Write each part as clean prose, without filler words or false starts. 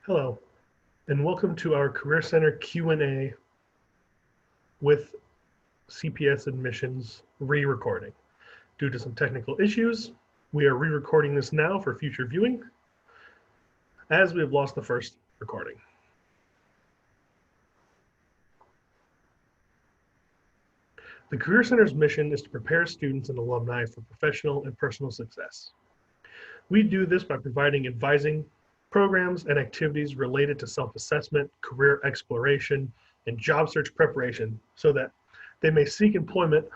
Hello, and welcome to our Career Center Q&A with CPS admissions re-recording. Due to some technical issues, we are re-recording this now for future viewing, as we have lost the first recording. The Career Center's mission is to prepare students and alumni for professional and personal success. We do this by providing advising programs and activities related to self-assessment, career exploration, and job search preparation so that they may seek employment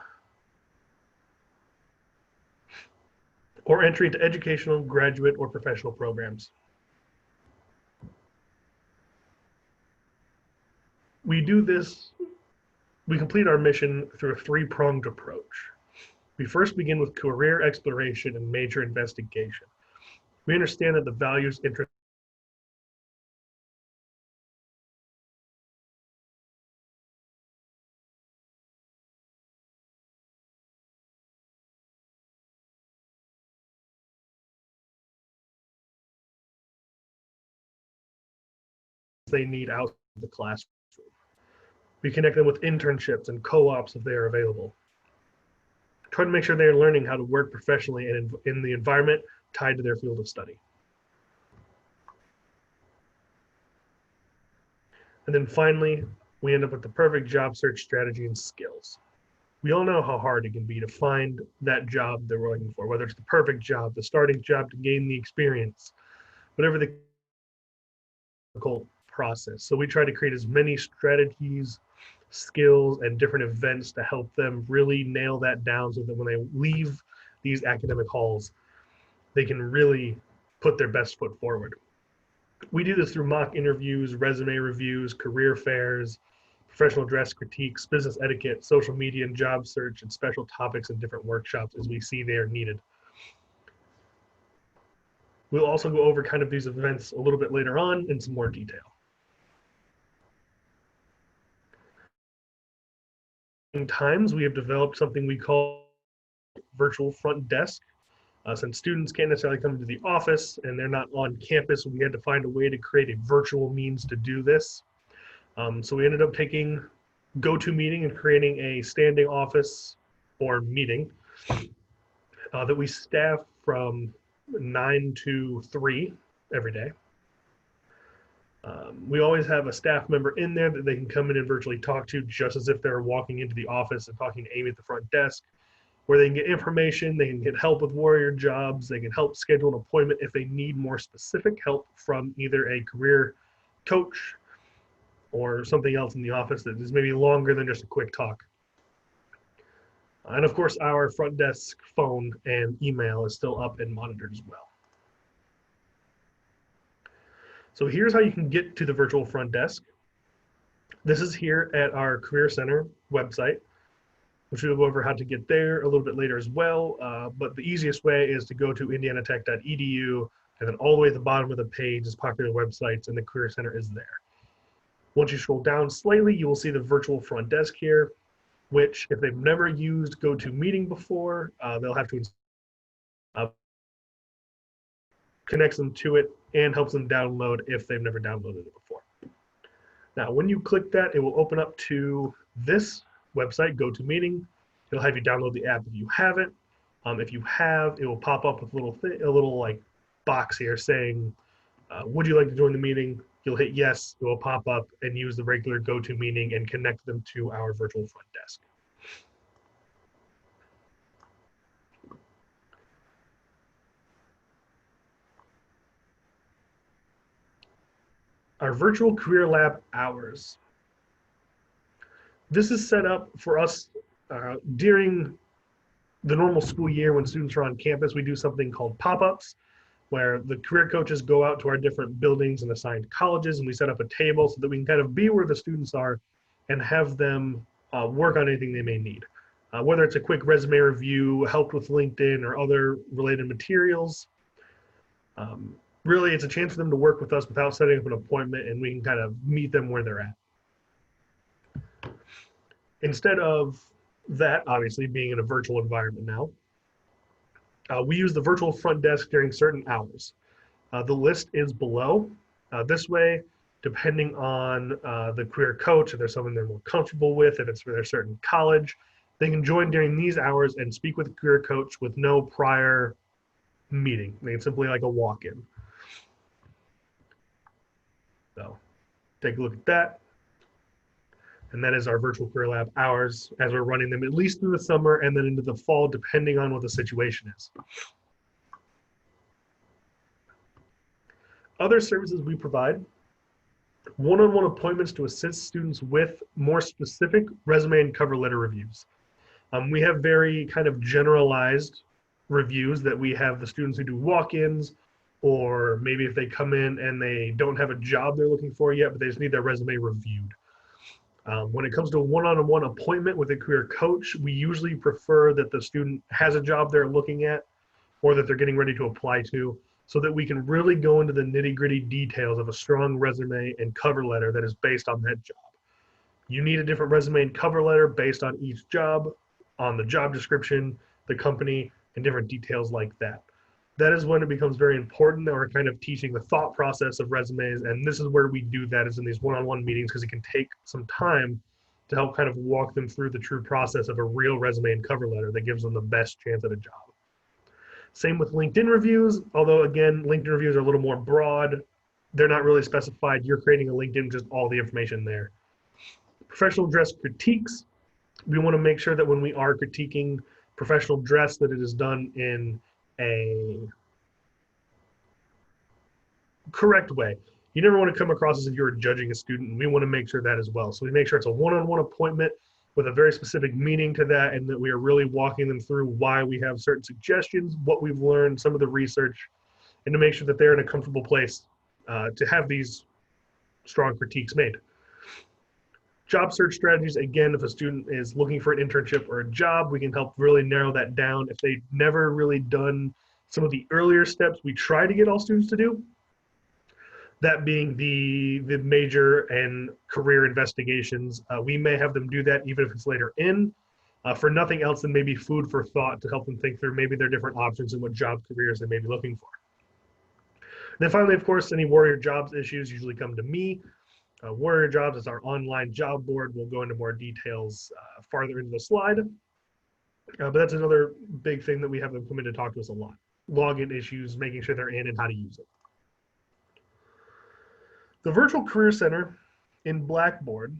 or entry into educational, graduate, or professional programs. We complete our mission through a three-pronged approach. We first begin with career exploration and major investigation. We understand that the values, interests, they need out of the classroom. We connect them with internships and co-ops if they are available. Try to make sure they are learning how to work professionally and in the environment tied to their field of study. And then finally, we end up with the perfect job search strategy and skills. We all know how hard it can be to find that job that we're looking for, whether it's the perfect job, the starting job to gain the experience, whatever the difficult process. So we try to create as many strategies, skills, and different events to help them really nail that down so that when they leave these academic halls, they can really put their best foot forward. We do this through mock interviews, resume reviews, career fairs, professional dress critiques, business etiquette, social media and job search, and special topics and different workshops as we see they are needed. We'll also go over kind of these events a little bit later on in some more detail. In times, we have developed something we call virtual front desk. Since students can't necessarily come to the office and they're not on campus, we had to find a way to create a virtual means to do this. So we ended up taking GoToMeeting and creating a standing office or meeting that we staff from 9 to 3 every day. We always have a staff member in there that they can come in and virtually talk to, just as if they're walking into the office and talking to Amy at the front desk, where they can get information, they can get help with warrior jobs, they can help schedule an appointment if they need more specific help from either a career coach or something else in the office that is maybe longer than just a quick talk. And of course, our front desk phone and email is still up and monitored as well. So here's how you can get to the virtual front desk. This is here at our Career Center website, which we'll go over how to get there a little bit later as well. But the easiest way is to go to indianatech.edu, and then all the way at the bottom of the page is popular websites, and the Career Center is there. Once you scroll down slightly, you will see the virtual front desk here, which if they've never used GoToMeeting before, they'll have to connects them to it and helps them download if they've never downloaded it before. Now, when you click that, it will open up to this website, GoToMeeting. It'll have you download the app if you haven't. If you have, it will pop up with a little like box here saying, would you like to join the meeting? You'll hit yes, it will pop up and use the regular GoToMeeting and connect them to our virtual front desk. Our virtual career lab hours. This is set up for us during the normal school year when students are on campus. We do something called pop-ups, where the career coaches go out to our different buildings and assigned colleges, and we set up a table so that we can kind of be where the students are and have them work on anything they may need. Whether it's a quick resume review, help with LinkedIn or other related materials. Really, it's a chance for them to work with us without setting up an appointment, and we can kind of meet them where they're at. Instead of that, obviously, being in a virtual environment now, we use the virtual front desk during certain hours. The list is below. This way, depending on the career coach, if there's something they're more comfortable with, if it's for their certain college, they can join during these hours and speak with the career coach with no prior meeting. They can simply like a walk-in. So take a look at that. And that is our virtual career lab hours as we're running them at least through the summer and then into the fall, depending on what the situation is. Other services we provide: one-on-one appointments to assist students with more specific resume and cover letter reviews. We have very kind of generalized reviews that we have the students who do walk-ins, or maybe if they come in and they don't have a job they're looking for yet, but they just need their resume reviewed. When it comes to a one-on-one appointment with a career coach, we usually prefer that the student has a job they're looking at or that they're getting ready to apply to, so that we can really go into the nitty-gritty details of a strong resume and cover letter that is based on that job. You need a different resume and cover letter based on each job, on the job description, the company, and different details like that. That is when it becomes very important that we're kind of teaching the thought process of resumes, and this is where we do that, is in these one-on-one meetings, because it can take some time to help kind of walk them through the true process of a real resume and cover letter that gives them the best chance at a job. Same with LinkedIn reviews, although again, LinkedIn reviews are a little more broad. They're not really specified. You're creating a LinkedIn, just all the information there. Professional dress critiques. We want to make sure that when we are critiquing professional dress, that it is done in a correct way. You never want to come across as if you're judging a student, and we want to make sure that as well. So we make sure it's a one-on-one appointment with a very specific meaning to that, and that we are really walking them through why we have certain suggestions, what we've learned, some of the research, and to make sure that they're in a comfortable place to have these strong critiques made. Job search strategies, again, if a student is looking for an internship or a job, we can help really narrow that down. If they've never really done some of the earlier steps we try to get all students to do, that being the major and career investigations, we may have them do that even if it's later in, for nothing else than maybe food for thought to help them think through maybe their different options and what job careers they may be looking for. And then finally, of course, any Warrior Jobs issues usually come to me. Warrior Jobs is our online job board. We'll go into more details farther into the slide. But that's another big thing that we have them come in to talk to us a lot. Login issues, making sure they're in and how to use it. The Virtual Career Center in Blackboard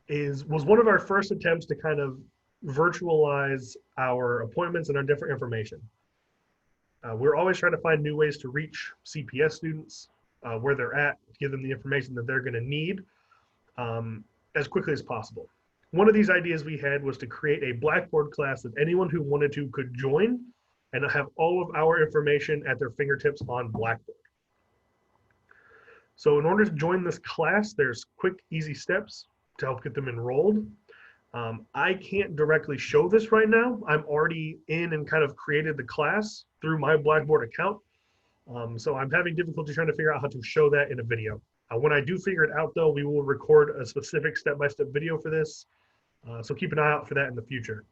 was one of our first attempts to kind of virtualize our appointments and our different information. We're always trying to find new ways to reach CPS students, where they're at, give them the information that they're going to need as quickly as possible. One of these ideas we had was to create a Blackboard class that anyone who wanted to could join and have all of our information at their fingertips on Blackboard. So in order to join this class, there's quick, easy steps to help get them enrolled. I can't directly show this right now. I'm already in and kind of created the class through my Blackboard account. So I'm having difficulty trying to figure out how to show that in a video. When I do figure it out though, we will record a specific step-by-step video for this. So keep an eye out for that in the future.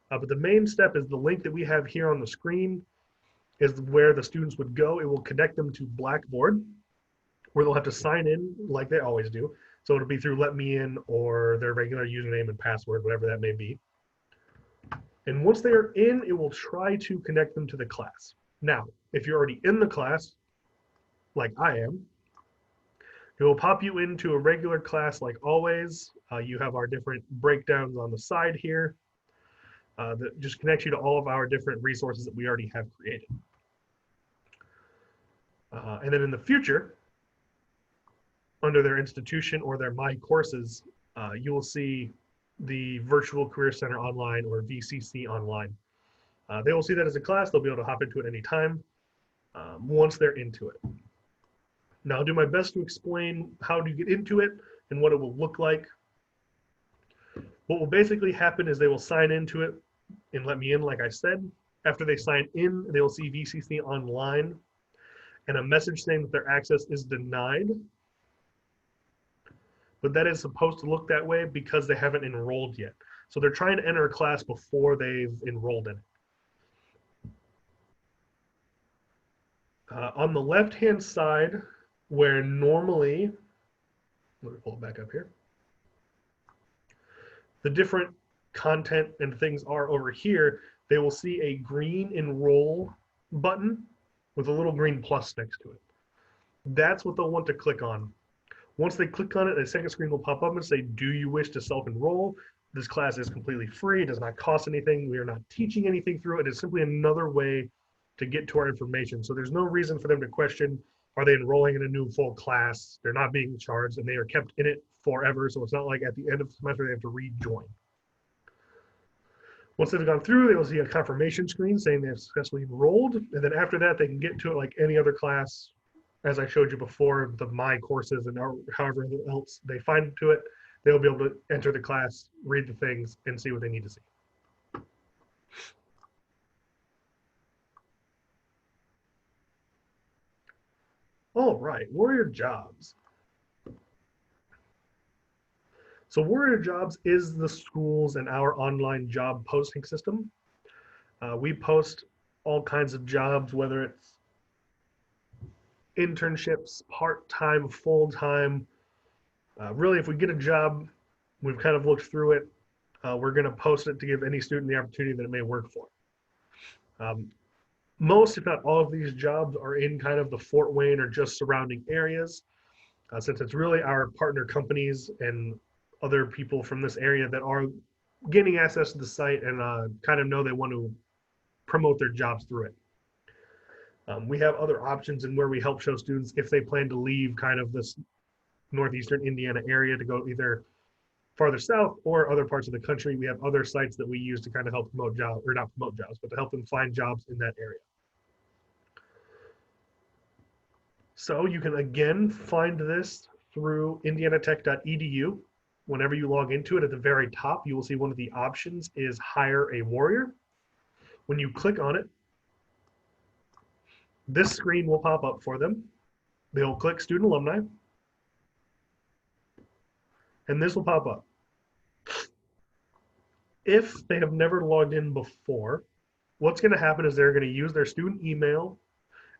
But the main step is the link that we have here on the screen is where the students would go. It will connect them to Blackboard, where they'll have to sign in like they always do. So it'll be through Let Me In or their regular username and password, whatever that may be. And once they are in, it will try to connect them to the class. Now, if you're already in the class, like I am, it will pop you into a regular class like always. You have our different breakdowns on the side here that just connects you to all of our different resources that we already have created. And then in the future, under their institution or their My Courses, you will see the Virtual Career Center Online or VCC Online. They will see that as a class. They'll be able to hop into it anytime once they're into it. Now I'll do my best to explain how to get into it and what it will look like. What will basically happen is they will sign into it and Let Me In, like I said. After they sign in, they will see VCC Online and a message saying that their access is denied. But that is supposed to look that way because they haven't enrolled yet. So they're trying to enter a class before they've enrolled in it. On the left-hand side, where normally, let me pull it back up here, the different content and things are over here, they will see a green enroll button with a little green plus next to it. That's what they'll want to click on. Once they click on it, a second screen will pop up and say, do you wish to self-enroll? This class is completely free, it does not cost anything, we are not teaching anything through it. It's simply another way to get to our information. So there's no reason for them to question, are they enrolling in a new full class? They're not being charged and they are kept in it forever. So it's not like at the end of the semester they have to rejoin. Once they've gone through, they will see a confirmation screen saying they have successfully enrolled. And then after that, they can get to it like any other class. As I showed you before, the My Courses and however else they find to it, they'll be able to enter the class, read the things, and see what they need to see. All right, Warrior Jobs. So Warrior Jobs is the schools and our online job posting system. We post all kinds of jobs, whether it's internships, part-time, full-time. Really, if we get a job, we've kind of looked through it. We're going to post it to give any student the opportunity that it may work for. Most, if not all of these jobs are in kind of the Fort Wayne or just surrounding areas, since it's really our partner companies and other people from this area that are gaining access to the site and kind of know they want to promote their jobs through it. We have other options in where we help show students if they plan to leave kind of this northeastern Indiana area to go either farther south or other parts of the country. We have other sites that we use to kind of help promote jobs, or not promote jobs, but to help them find jobs in that area. So you can again find this through indianatech.edu. Whenever you log into it, at the very top, you will see one of the options is hire a warrior. When you click on it, this screen will pop up for them. They'll click student alumni, and this will pop up. If they have never logged in before, what's going to happen is they're going to use their student email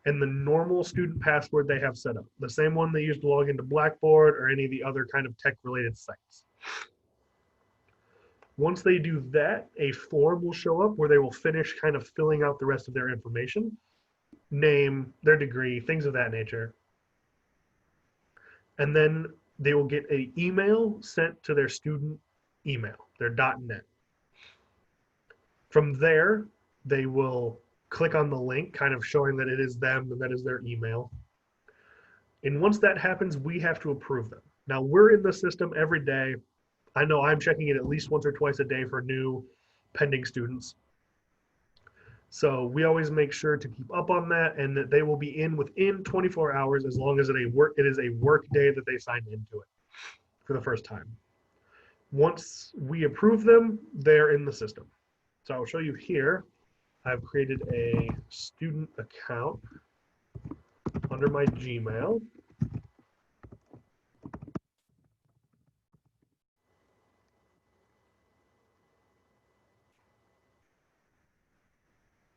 and the normal student password they have set up, the same one they use to log into Blackboard or any of the other kind of tech-related sites. Once they do that, a form will show up where they will finish kind of filling out the rest of their information, name, their degree, things of that nature. And then they will get an email sent to their student email, their .net. From there, they will click on the link, kind of showing that it is them and that is their email. And once that happens, we have to approve them. Now, we're in the system every day. I know I'm checking it at least once or twice a day for new pending students. So we always make sure to keep up on that and that they will be in within 24 hours as long as it is a work day that they signed into it for the first time. Once we approve them, they're in the system. So I'll show you here. I've created a student account under my Gmail.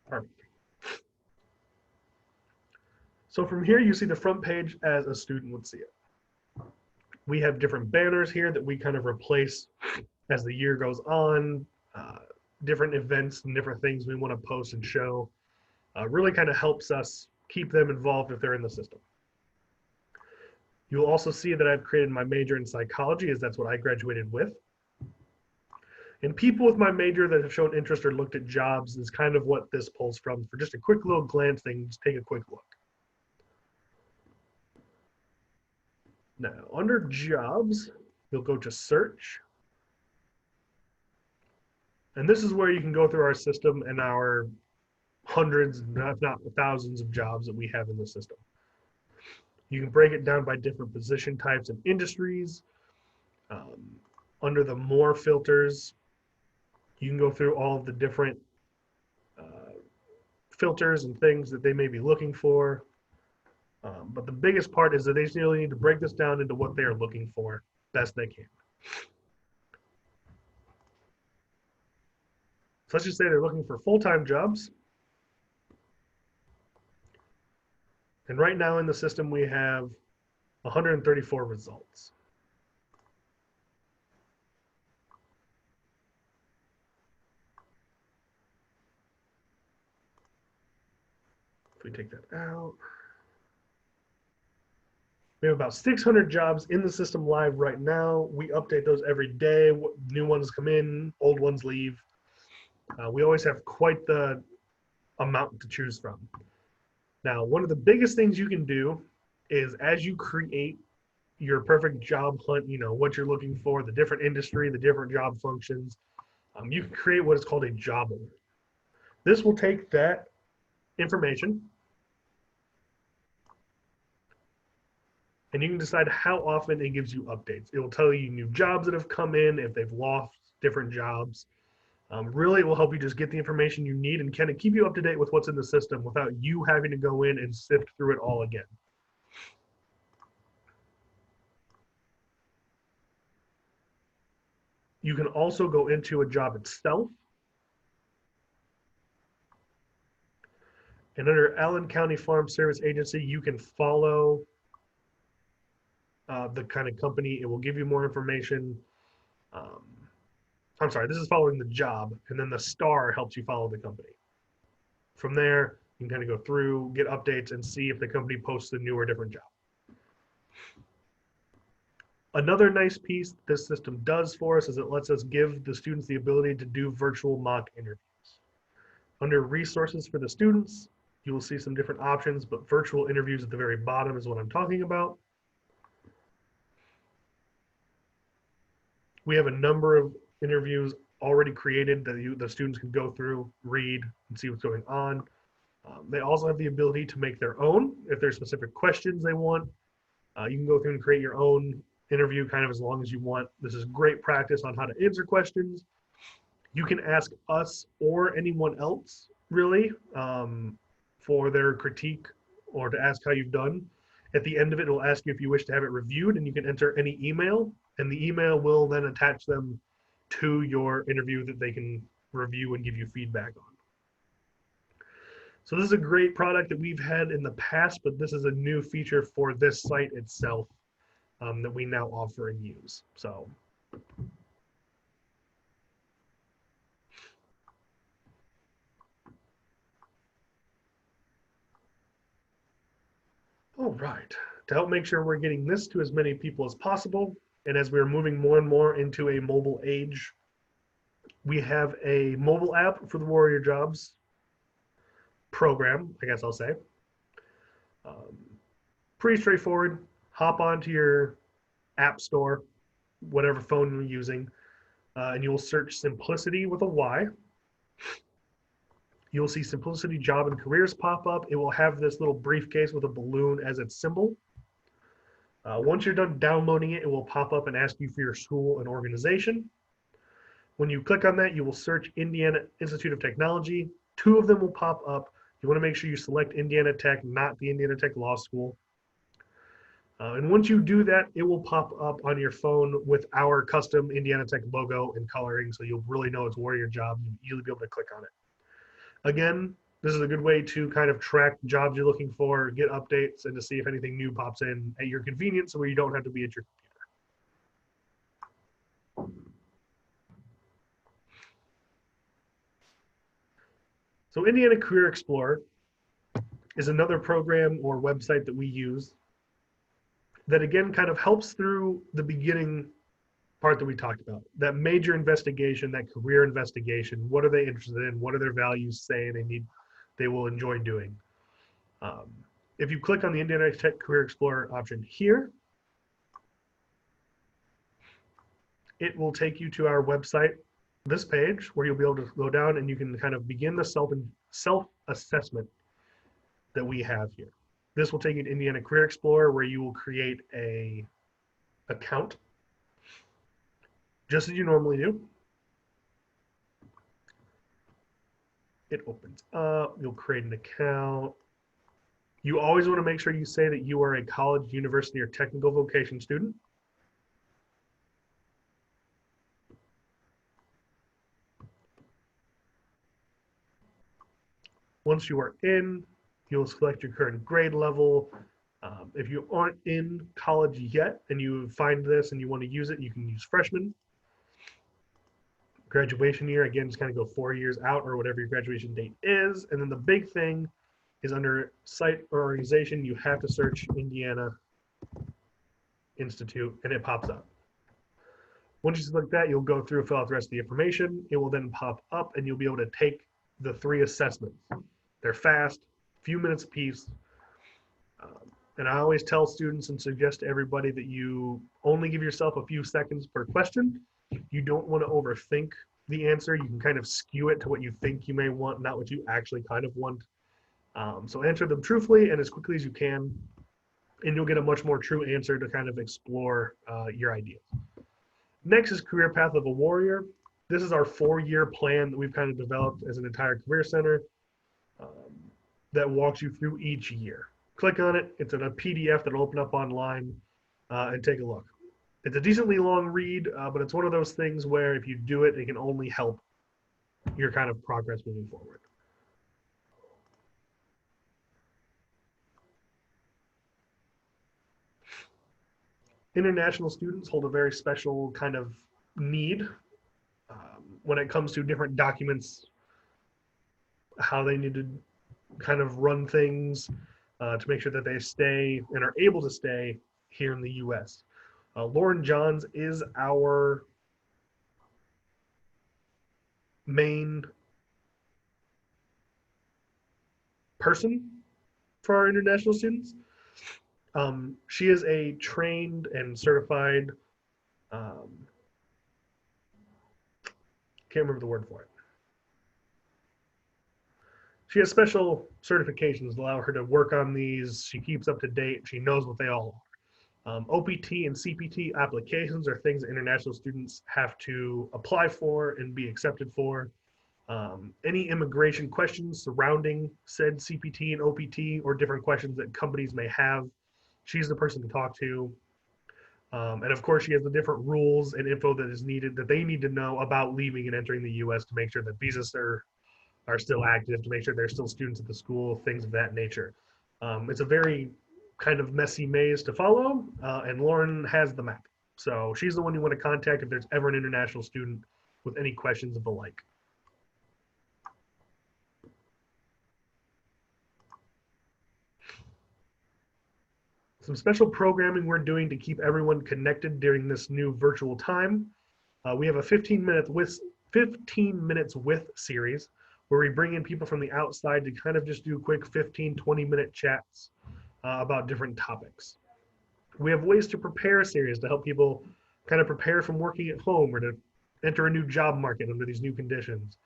Perfect. So from here, you see the front page as a student would see it. We have different banners here that we kind of replace as the year goes on, different events and different things we want to post and show. Really kind of helps us keep them involved if they're in the system. You'll also see that I've created my major in psychology, as that's what I graduated with. And people with my major that have shown interest or looked at jobs is kind of what this pulls from. For just a quick little glance, they can just take a quick look. Now, under jobs, you'll go to search. And this is where you can go through our system and our hundreds, if not thousands of jobs that we have in the system. You can break it down by different position types and industries. Under the more filters, you can go through all of the different filters and things that they may be looking for. But the biggest part is that they really need to break this down into what they are looking for best they can. So let's just say they're looking for full-time jobs. And right now in the system, we have 134 results. If we take that out, we have about 600 jobs in the system live right now. We update those every day. New ones come in, old ones leave. We always have quite the amount to choose from. Now, one of the biggest things you can do is as you create your perfect job hunt, you know, what you're looking for, the different industry, the different job functions, you can create what is called a job alert. This will take that information and you can decide how often it gives you updates. It will tell you new jobs that have come in, if they've lost different jobs. Really, it will help you just get the information you need and kind of keep you up to date with what's in the system without you having to go in and sift through it all again. You can also go into a job itself. And under Allen County Farm Service Agency, you can follow the kind of company. It will give you more information. I'm sorry, this is following the job, and then the star helps you follow the company. From there, you can kind of go through, get updates, and see if the company posts a new or different job. Another nice piece this system does for us is it lets us give the students the ability to do virtual mock interviews. Under resources for the students, you will see some different options, but virtual interviews at the very bottom is what I'm talking about. We have a number of interviews already created that the students can go through, read, and see what's going on. They also have the ability to make their own if there's specific questions they want. You can go through and create your own interview kind of as long as you want. This is great practice on how to answer questions. You can ask us or anyone else really for their critique or to ask how you've done. At the end of it, it'll ask you if you wish to have it reviewed, and you can enter any email, and the email will then attach them to your interview that they can review and give you feedback on. So this is a great product that we've had in the past, but this is a new feature for this site itself that we now offer and use. So. All right, to help make sure we're getting this to as many people as possible, and as we're moving more and more into a mobile age, we have a mobile app for the Warrior Jobs program, I guess I'll say. Pretty straightforward. Hop onto your app store, whatever phone you're using, and you'll search Simplicity with a Y. You'll see Simplicity Job and Careers pop up. It will have this little briefcase with a balloon as its symbol. Once you're done downloading it, it will pop up and ask you for your school and organization. When you click on that, you will search Indiana Institute of Technology. Two of them will pop up. You want to make sure you select Indiana Tech, not the Indiana Tech Law School. And once you do that, it will pop up on your phone with our custom Indiana Tech logo and coloring, so you'll really know it's Warrior Job. You'll easily be able to click on it. Again, this is a good way to kind of track jobs you're looking for, get updates, and to see if anything new pops in at your convenience where you don't have to be at your computer. So Indiana Career Explorer is another program or website that we use that again kind of helps through the beginning part that we talked about, that major investigation, that career investigation. What are they interested in? What are their values say they will enjoy doing? If you click on the Indiana Tech Career Explorer option here, it will take you to our website, this page, where you'll be able to go down and you can kind of begin the self-assessment that we have here. This will take you to Indiana Career Explorer, where you will create a account, just as you normally do. It opens up, you'll create an account. You always want to make sure you say that you are a college, university, or technical vocation student. Once you are in, you'll select your current grade level. If you aren't in college yet and you find this and you want to use it, you can use freshman. Graduation year, again, just kind of go 4 years out or whatever your graduation date is. And then the big thing is under site or organization, you have to search Indiana Institute and it pops up. Once you select that, you'll go through and fill out the rest of the information. It will then pop up and you'll be able to take the 3 assessments. They're fast, few minutes apiece. And I always tell students and suggest to everybody that you only give yourself a few seconds per question. You don't want to overthink the answer. You can kind of skew it to what you think you may want, not what you actually kind of want. So answer them truthfully and as quickly as you can, and you'll get a much more true answer to kind of explore your ideas. Next is Career Path of a Warrior. This is our 4-year plan that we've kind of developed as an entire career center that walks you through each year. Click on it. It's in a PDF that'll open up online and take a look. It's a decently long read, but it's one of those things where if you do it, it can only help your kind of progress moving forward. International students hold a very special kind of need when it comes to different documents, how they need to kind of run things to make sure that they stay and are able to stay here in the U.S. Lauren Johns is our main person for our international students. She is a trained and certified, can't remember the word for it. She has special certifications that allow her to work on these. She keeps up to date. She knows what they all are. OPT and CPT applications are things that international students have to apply for and be accepted for. Any immigration questions surrounding said CPT and OPT or different questions that companies may have, she's the person to talk to. And of course, she has the different rules and info that is needed that they need to know about leaving and entering the U.S. to make sure that visas are still active, to make sure they're still students at the school, things of that nature. It's a very kind of messy maze to follow, and Lauren has the map. So she's the one you want to contact if there's ever an international student with any questions of the like. Some special programming we're doing to keep everyone connected during this new virtual time. We have a 15 minutes with series where we bring in people from the outside to kind of just do quick 15-20-minute chats about different topics. We have ways to prepare series to help people kind of prepare from working at home or to enter a new job market under these new conditions.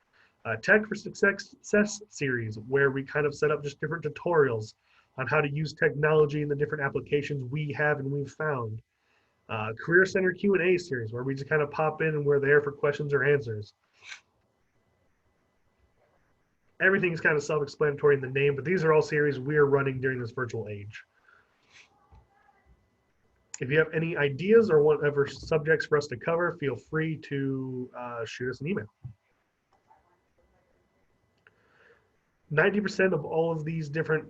Tech for Success series where we kind of set up just different tutorials on how to use technology and the different applications we have and we've found. Career Center Q&A series where we just kind of pop in and we're there for questions or answers. Everything's kind of self-explanatory in the name, but these are all series we are running during this virtual age. If you have any ideas or whatever subjects for us to cover, feel free to shoot us an email. 90% of all of these different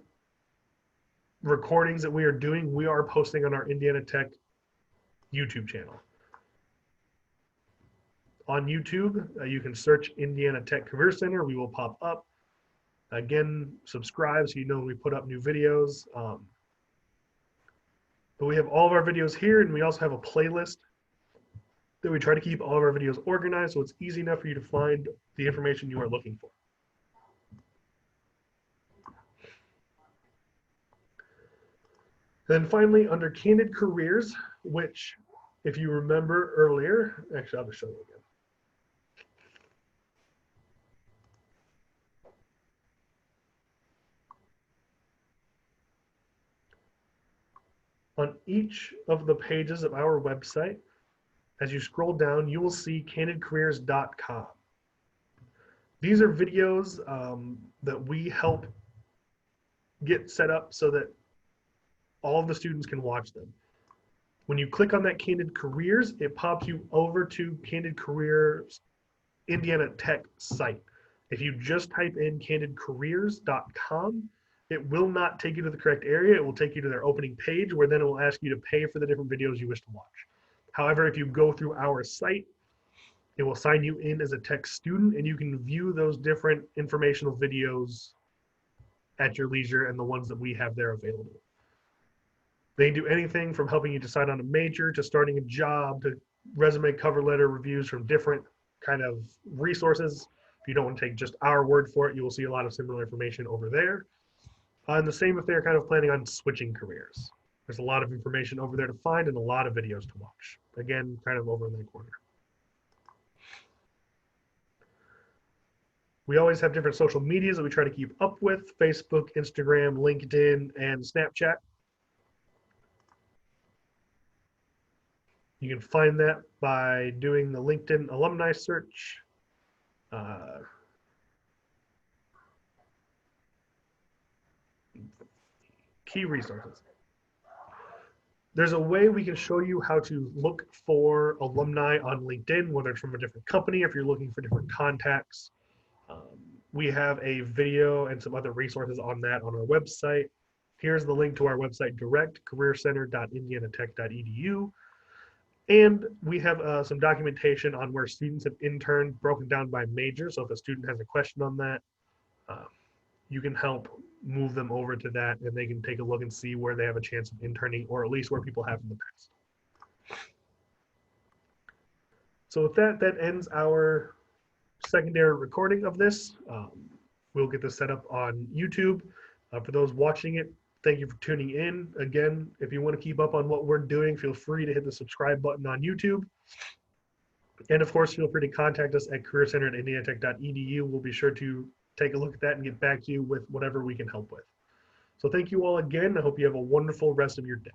recordings that we are doing, we are posting on our Indiana Tech YouTube channel. On YouTube, you can search Indiana Tech Career Center. We will pop up. Again, subscribe so you know when we put up new videos. But we have all of our videos here, and we also have a playlist that we try to keep all of our videos organized so it's easy enough for you to find the information you are looking for. Then finally, under Candid Careers, which if you remember earlier, actually I'll just show you again. On each of the pages of our website, as you scroll down, you will see candidcareers.com. These are videos that we help get set up so that all of the students can watch them. When you click on that Candid Careers, it pops you over to Candid Careers Indiana Tech site. If you just type in candidcareers.com, It will not take you to the correct area. It will take you to their opening page where then it will ask you to pay for the different videos you wish to watch. However, if you go through our site, it will sign you in as a tech student and you can view those different informational videos at your leisure and the ones that we have there available. They do anything from helping you decide on a major to starting a job to resume, cover letter reviews from different kind of resources. If you don't want to take just our word for it, you will see a lot of similar information over there. And the same if they're kind of planning on switching careers. There's a lot of information over there to find and a lot of videos to watch. Again, kind of over in that corner. We always have different social medias that we try to keep up with: Facebook, Instagram, LinkedIn, and Snapchat. You can find that by doing the LinkedIn alumni search. Key resources. There's a way we can show you how to look for alumni on LinkedIn, whether it's from a different company, if you're looking for different contacts. We have a video and some other resources on that on our website. Here's the link to our website direct, careercenter.indianatech.edu. And we have some documentation on where students have interned broken down by major. So if a student has a question on that, you can help move them over to that and they can take a look and see where they have a chance of interning, or at least where people have in the past. So with that, that ends our secondary recording of this. We'll get this set up on YouTube. For those watching it, thank you for tuning in. Again, if you want to keep up on what we're doing, feel free to hit the subscribe button on YouTube. And of course, feel free to contact us at careercenter@indianatech.edu. We'll be sure to take a look at that and get back to you with whatever we can help with. So thank you all again. I hope you have a wonderful rest of your day.